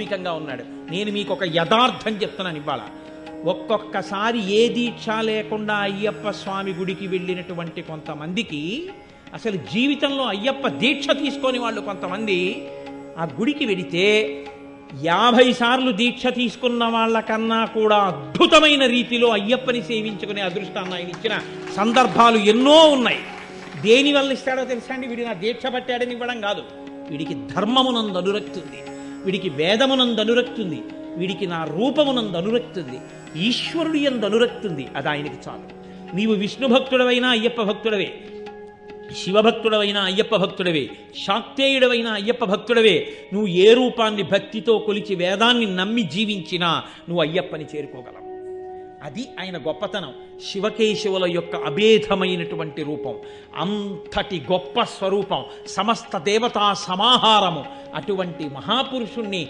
గా ఉన్నాడు. నేను మీకు ఒక యథార్థం చెప్తున్నాను ఇవాళ. ఒక్కొక్కసారి ఏ దీక్ష లేకుండా అయ్యప్ప స్వామి గుడికి వెళ్ళినటువంటి కొంతమందికి అసలు జీవితంలో అయ్యప్ప దీక్ష తీసుకొని వాళ్ళు కొంతమంది ఆ గుడికి వెడితే 50 సార్లు దీక్ష తీసుకున్న వాళ్ళకన్నా కూడా అద్భుతమైన రీతిలో అయ్యప్పని సేవించుకునే అదృష్టాన్ని ఆయన ఇచ్చిన సందర్భాలు ఎన్నో ఉన్నాయి. దేనివల్ల ఇస్తాడో తెలుసా అండి? వీడి నా దీక్ష పట్టాడని ఇవ్వడం కాదు. వీడికి ధర్మమునందు అనురక్తి ఉంది, వీడికి వేదమునందు అనురక్తి ఉంది, వీడికి నా రూపమునందు అనురక్తి ఉంది, ఈశ్వరుడి యందు అనురక్తి ఉంది. అది ఆయనకి చాలు. నీవు విష్ణు భక్తుడవైనా అయ్యప్ప భక్తుడవే, శివభక్తుడవైనా అయ్యప్ప భక్తుడవే, శాక్తేయుడవైనా అయ్యప్ప భక్తుడవే. నువ్వు ఏ రూపాన్ని భక్తితో కొలిచి వేదాన్ని నమ్మి జీవించినా నువ్వు అయ్యప్పని చేరుకోగలవు. అది ఆయన గొప్పతనం. శివకేశవుల యొక్క అభేదమైనటువంటి రూపం, అంతటి గొప్ప స్వరూపం, సమస్త దేవతా సమాహారము. అటువంటి మహాపురుషుణ్ణి